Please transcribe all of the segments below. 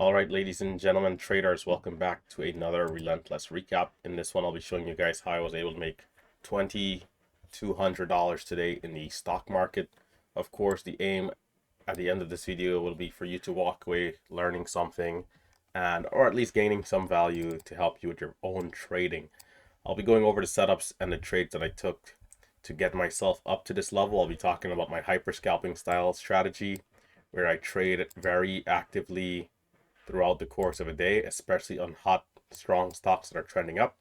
All right, ladies and gentlemen, traders, welcome back to another Relentless recap. In this one, I'll be showing you guys how I was able to make $2,200 today in the stock market. Of course, the aim at the end of this video will be for you to walk away learning something or at least gaining some value to help you with your own trading. I'll be going over the setups and the trades that I took to get myself up to this level. I'll be talking about my hyper scalping style strategy, where I trade very actively throughout the course of a day, especially on hot, strong stocks that are trending up.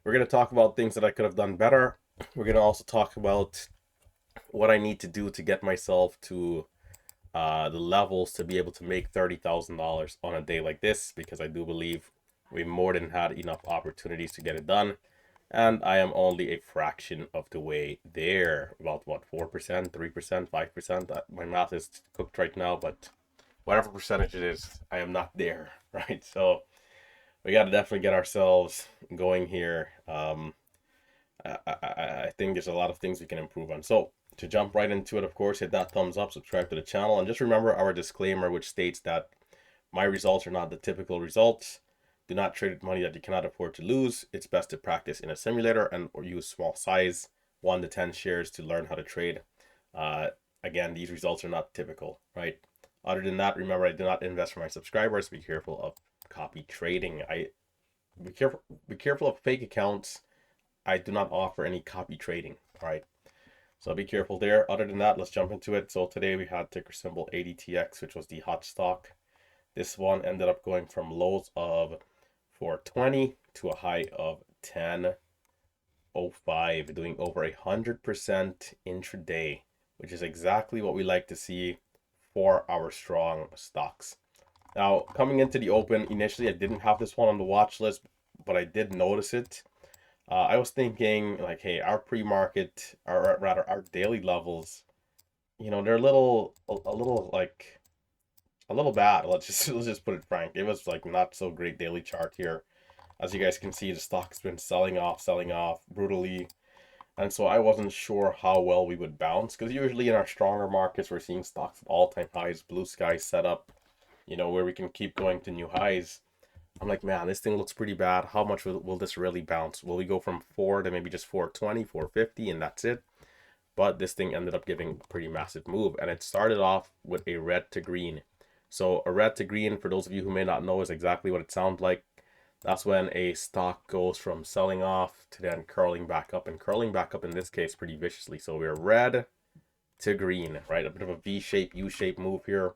We're going to talk about things that I could have done better. We're going to also talk about what I need to do to get myself to the levels to be able to make $30,000 on a day like this, because I do believe we more than had enough opportunities to get it done. And I am only a fraction of the way there. About what, 4%, 3%, 5%? My math is cooked right now, but whatever percentage it is, I am not there, right? So we got to definitely get ourselves going here. I think there's a lot of things we can improve on. So to jump right into it, of course, hit that thumbs up, subscribe to the channel, and just remember our disclaimer, which states that my results are not the typical results. Do not trade with money that you cannot afford to lose. It's best to practice in a simulator or use small size 1 to 10 shares to learn how to trade. Again, these results are not typical, right? Other than that, remember, I do not invest for my subscribers. Be careful of copy trading. Be careful of fake accounts. I do not offer any copy trading. All right. So be careful there. Other than that, let's jump into it. So today we had ticker symbol ADTX, which was the hot stock. This one ended up going from lows of 420 to a high of 1005, doing over 100% intraday, which is exactly what we like to see for our strong stocks. Now, coming into the open, initially I didn't have this one on the watch list, but I did notice it. I was thinking like, hey, our pre-market, or rather our daily levels, they're a little bad. Let's just put it frank. It was like not so great daily chart here. As you guys can see, the stock's been selling off brutally. And so I wasn't sure how well we would bounce, because usually in our stronger markets, we're seeing stocks at all-time highs, blue sky setup, where we can keep going to new highs. I'm like, man, this thing looks pretty bad. How much will this really bounce? Will we go from 4 to maybe just 420, 450, and that's it? But this thing ended up giving a pretty massive move, and it started off with a red to green. So a red to green, for those of you who may not know, is exactly what it sounds like. That's when a stock goes from selling off to then curling back up, and curling back up in this case pretty viciously. So we're red to green, right? A bit of a V-shape, U-shape move here.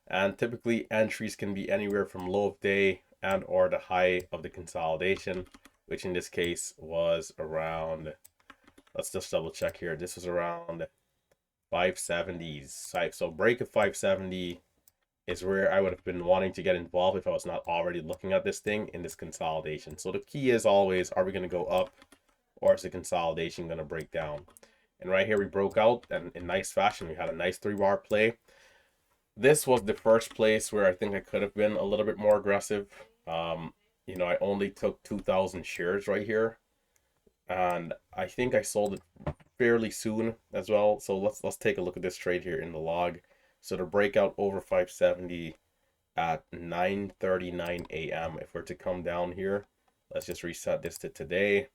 And typically entries can be anywhere from low of day and or the high of the consolidation, which in this case was around, let's just double check here. This was around 570s. So break of 570 is where I would have been wanting to get involved if I was not already looking at this thing in this consolidation. So the key is always, are we going to go up, or is the consolidation going to break down? And right here we broke out, and in nice fashion, we had a nice 3-bar play. This was the first place where I think I could have been a little bit more aggressive. I only took 2,000 shares right here, and I think I sold it fairly soon as well. So let's take a look at this trade here in the log. So the breakout over 570 at 9:39 a.m. If we're to come down here, let's just reset this to today.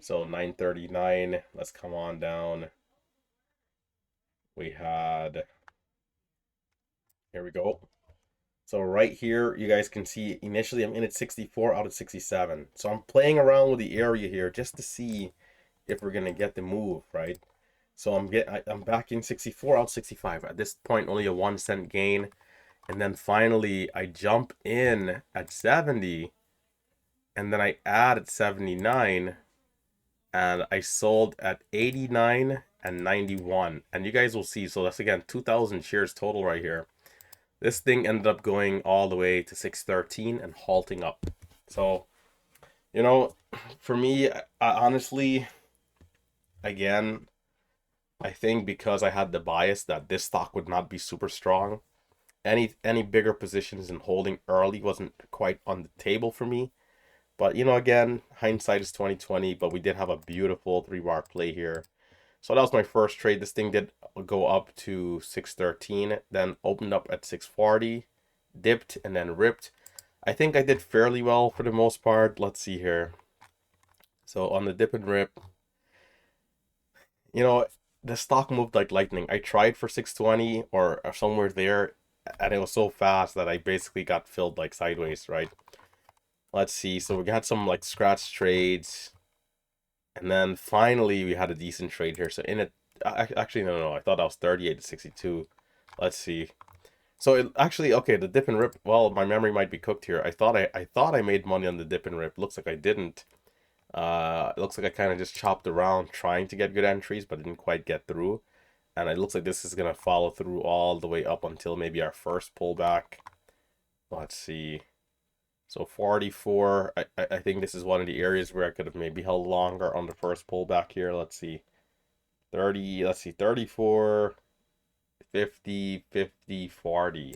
So 9:39, let's come on down. We had, here we go. So right here, you guys can see initially I'm in at 64 out of 67. So I'm playing around with the area here just to see if we're gonna get the move, right? So I'm back in 64 out 65. At this point, only a 1 cent gain. And then finally I jump in at 70, and then I add at 79, and I sold at 89 and 91. And you guys will see, so that's again 2,000 shares total right here. This thing ended up going all the way to 613 and halting up. So, for me, I honestly, again, I think because I had the bias that this stock would not be super strong, any bigger positions in holding early wasn't quite on the table for me. But again, hindsight is 2020, but we did have a beautiful 3-bar play here. So that was my first trade. This thing did go up to 613, then opened up at 640, dipped and then ripped. I think I did fairly well for the most part. Let's see here. So on the dip and rip, you know, the stock moved like lightning. I tried for 620 or somewhere there, and it was so fast that I basically got filled like sideways, right? Let's see. So we got some like scratch trades, and then finally we had a decent trade here. So in it, actually no, I thought I was 38 to 62. Let's see. So it actually okay, the dip and rip. Well, my memory might be cooked here. I thought I made money on the dip and rip. Looks like I didn't. It looks like I kind of just chopped around trying to get good entries, but didn't quite get through. And it looks like this is gonna follow through all the way up until maybe our first pullback. Let's see. So 44. I think this is one of the areas where I could have maybe held longer on the first pullback here. Let's see. 30. Let's see. 34. 50. 50. 40.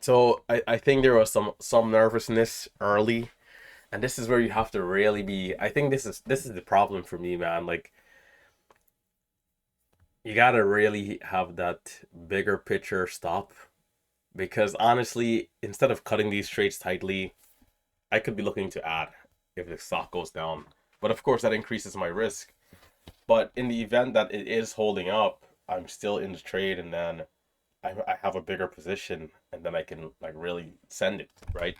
So I think there was some nervousness early, and this is where you have to really be. I think this is the problem for me, man. Like you gotta really have that bigger picture stop, because honestly, instead of cutting these trades tightly, I could be looking to add if the stock goes down. But of course, that increases my risk. But in the event that it is holding up, I'm still in the trade, and then I have a bigger position, and then I can like really send it, right?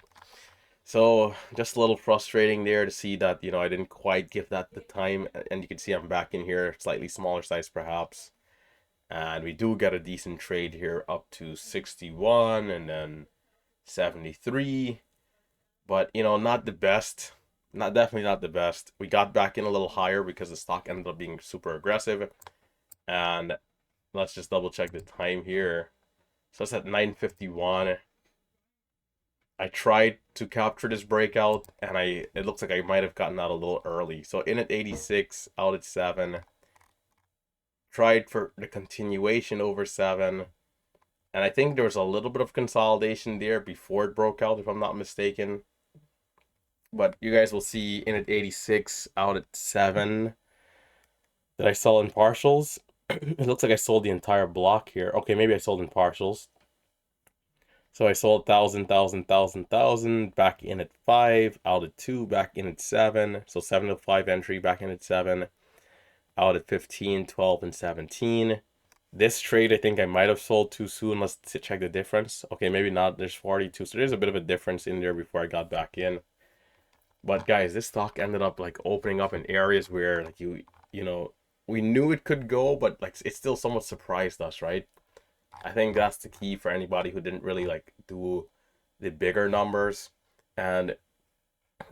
So just a little frustrating there to see that, I didn't quite give that the time. And you can see I'm back in here, slightly smaller size perhaps. And we do get a decent trade here up to 61 and then 73. But, not the best. Definitely not the best. We got back in a little higher because the stock ended up being super aggressive. And let's just double check the time here. So it's at 9:51. I tried to capture this breakout, and it looks like I might have gotten out a little early. So in at 86, out at 7. Tried for the continuation over 7. And I think there was a little bit of consolidation there before it broke out, if I'm not mistaken. But you guys will see in at 86, out at 7. Did I sell in partials? It looks like I sold the entire block here. Okay, maybe I sold in partials. So I sold 1,000, back in at 5, out at 2, back in at 7. So 7 to 5 entry, back in at 7, out at 15, 12, and 17. This trade, I think I might have sold too soon. Let's check the difference. Okay, maybe not. There's 42. So there's a bit of a difference in there before I got back in. But guys, this stock ended up like opening up in areas where like we knew it could go, but like it still somewhat surprised us, right? I think that's the key for anybody who didn't really like do the bigger numbers. And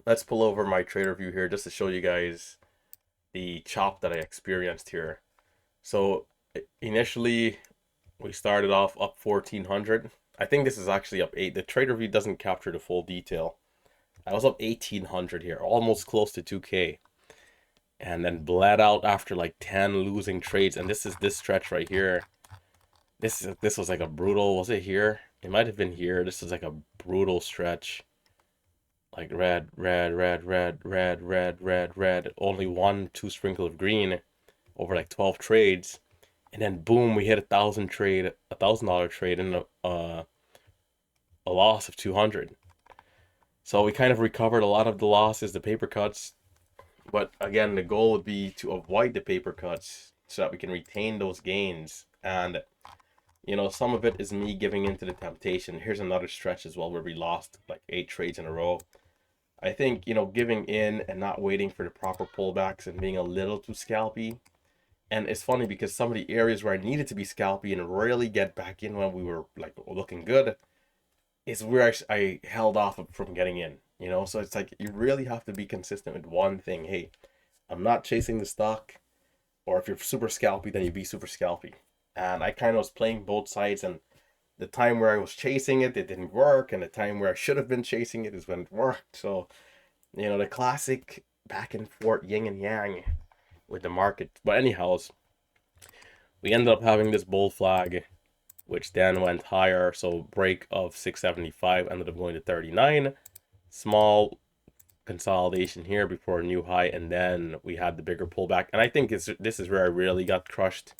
let's pull over my trader view here just to show you guys the chop that I experienced here. So initially we started off up 1400. I think this is actually up 8. The trader view doesn't capture the full detail. I was up 1800 here, almost close to 2K. And then bled out after like 10 losing trades. And this is this stretch right here. This was like a brutal, was it here? It might have been here. This is like a brutal stretch. Like red, red, red, red, red, red, red, red. Only 1-2 sprinkle of green over like 12 trades. And then boom, we hit $1,000 trade and a loss of 200. So we kind of recovered a lot of the losses, the paper cuts. But again, the goal would be to avoid the paper cuts so that we can retain those gains. And some of it is me giving into the temptation. Here's another stretch as well where we lost like 8 trades in a row. I think, giving in and not waiting for the proper pullbacks and being a little too scalpy. And it's funny because some of the areas where I needed to be scalpy and really get back in when we were like looking good is where I held off from getting in, So it's like you really have to be consistent with one thing. Hey, I'm not chasing the stock. Or if you're super scalpy, then you be super scalpy. And I kind of was playing both sides, and the time where I was chasing it, it didn't work, and the time where I should have been chasing it is when it worked. So, the classic back and forth yin and yang with the market. But anyhows, we ended up having this bull flag, which then went higher. So break of 675 ended up going to 39. Small consolidation here before a new high, and then we had the bigger pullback. And I think this is where I really got crushed.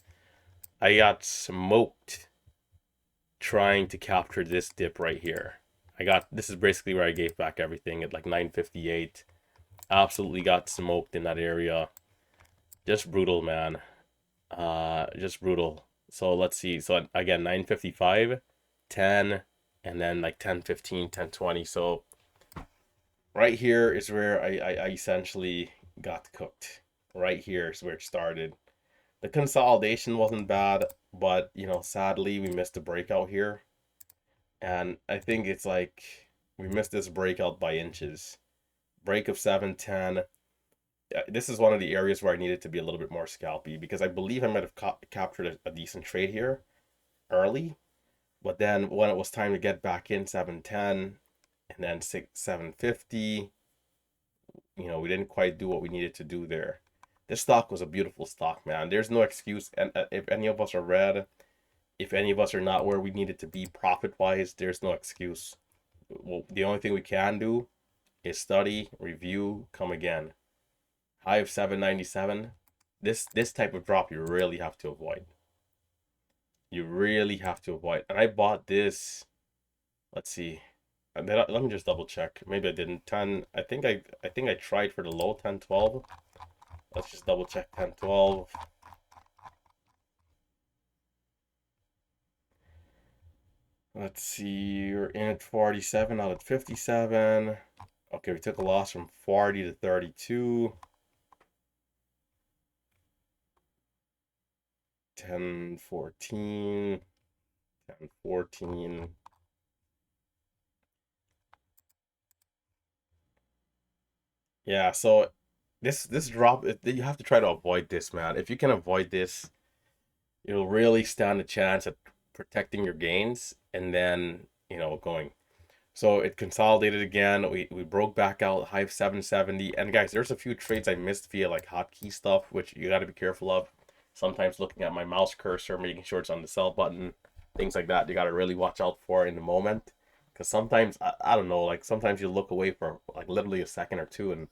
I got smoked trying to capture this dip right here. I got, this is basically where I gave back everything at like 958. Absolutely got smoked in that area. Just brutal, man. Just brutal. So let's see. So again, 955, 10, and then like 1015, 1020. So right here is where I essentially got cooked. Right here is where it started. The consolidation wasn't bad, but you know, sadly we missed the breakout here. And I think it's like we missed this breakout by inches. Break of 710. This is one of the areas where I needed to be a little bit more scalpy because I believe I might have captured a decent trade here early. But then when it was time to get back in 710 and then 750, you know, we didn't quite do what we needed to do there. This stock was a beautiful stock, man. There's no excuse. And if any of us are red, if any of us are not where we needed to be profit wise, there's no excuse. Well, the only thing we can do is study, review, come again. High of 797. This type of drop you really have to avoid. You really have to avoid. And I bought this. Let's see. Let me just double check. Maybe I didn't. 10. I think I tried for the low 1012. Let's just double check 1012. Let's see. You're in at 47 out of 57. Okay, we took a loss from 40 to 32. 1014. 1014. Yeah, so this drop, you have to try to avoid this, man. If you can avoid this, you'll really stand a chance at protecting your gains and then, you know, going. So it consolidated again. We broke back out high of 770. And guys, there's a few trades I missed via like hotkey stuff, which you got to be careful of. Sometimes looking at my mouse cursor, making sure it's on the sell button, things like that. You got to really watch out for in the moment. Because sometimes, I don't know, like sometimes you look away for like literally a second or two and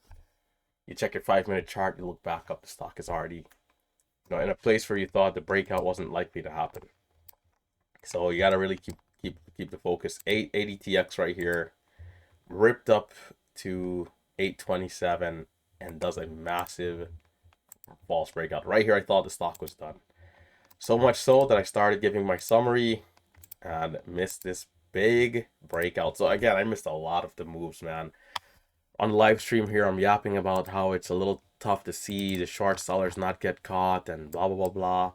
you check your 5 minute chart, you look back up, the stock is already, you know, in a place where you thought the breakout wasn't likely to happen. So you got to really keep the focus. 880TX right here, ripped up to 827 and does a massive false breakout. Right here, I thought the stock was done. So much so that I started giving my summary and missed this big breakout. So again, I missed a lot of the moves, man. On live stream here, I'm yapping about how it's a little tough to see the short sellers not get caught and blah, blah, blah, blah.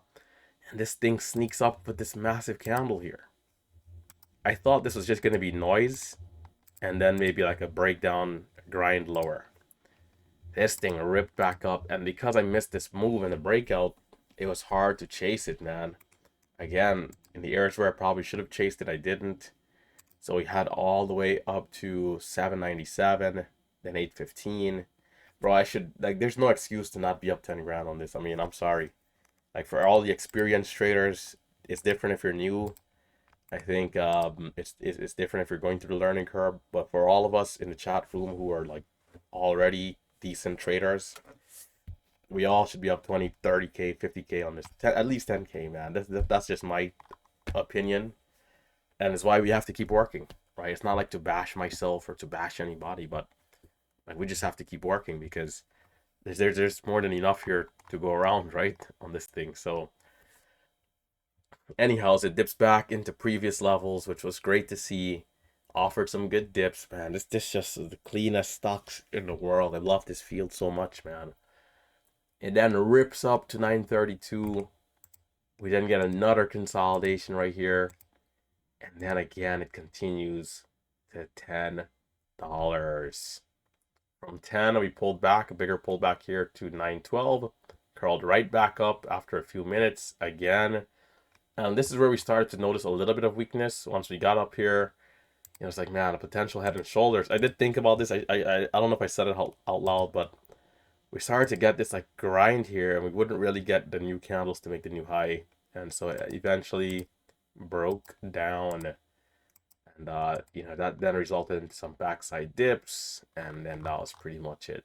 And this thing sneaks up with this massive candle here. I thought this was just going to be noise and then maybe like a breakdown grind lower. This thing ripped back up, and because I missed this move in the breakout, it was hard to chase it, man. Again, in the areas where I probably should have chased it, I didn't. So we had all the way up to 797, then 815. Bro, I should, like, there's no excuse to not be up 10 grand on this. I mean, I'm sorry. Like, for all the experienced traders, it's different if you're new. I think it's different if you're going through the learning curve. But for all of us in the chat room who are, like, already decent traders, we all should be up 20, 30K, 50K on this. At least 10K, man. That's just my opinion. And it's why we have to keep working, right? It's not like to bash myself or to bash anybody, but like we just have to keep working because there's more than enough here to go around, right, on this thing. So anyhow, it dips back into previous levels, which was great to see. Offered some good dips, man. This just is the cleanest stocks in the world. I love this field so much, man. It then rips up to 932. We then get another consolidation right here. And then again, it continues to $10. From 10, we pulled back, a bigger pullback here to 912. Curled right back up after a few minutes again. And this is where we started to notice a little bit of weakness. Once we got up here, you know, it's like, man, a potential head and shoulders. I did think about this. I don't know if I said it out loud, but we started to get this like grind here, and we wouldn't really get the new candles to make the new high. And so it eventually broke down. And you know, that then resulted in some backside dips, and then that was pretty much it.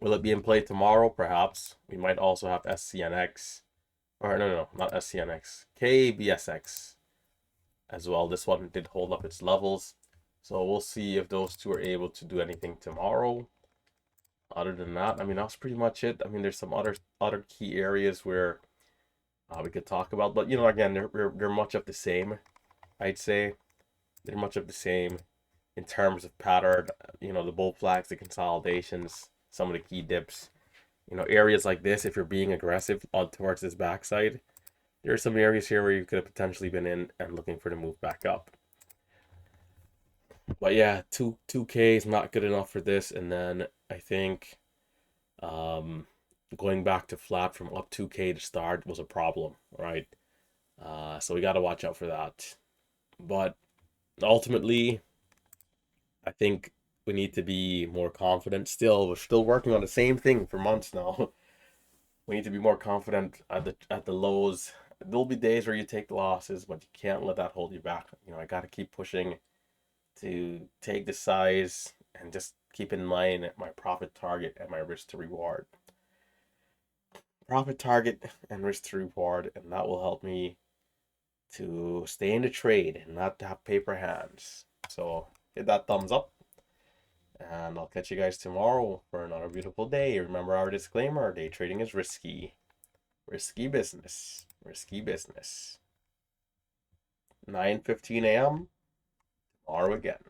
Will it be in play tomorrow? Perhaps. We might also have SCNX or no, not SCNX, KBSX as well. This one did hold up its levels. So we'll see if those two are able to do anything tomorrow. Other than that, I mean, that's pretty much it. I mean, there's some other key areas where we could talk about, but again, they're much of the same. I'd say they're much of the same in terms of pattern. The bull flags, the consolidations, some of the key dips. Areas like this, if you're being aggressive towards this backside, there are some areas here where you could have potentially been in and looking for the move back up. But yeah, 2K is not good enough for this. And then I think going back to flat from up 2K to start was a problem, right? So we got to watch out for that. But ultimately, I think we need to be more confident. We're still working on the same thing for months now. We need to be more confident at the lows. There'll be days where you take the losses, but you can't let that hold you back. I got to keep pushing to take the size and just keep in mind my profit target and my risk to reward. Profit target and risk to reward, and that will help me to stay in the trade and not to have paper hands. So hit that thumbs up, and I'll catch you guys tomorrow for another beautiful day. Remember our disclaimer: day trading is risky. Risky business. Risky business. 9:15 a.m. tomorrow again.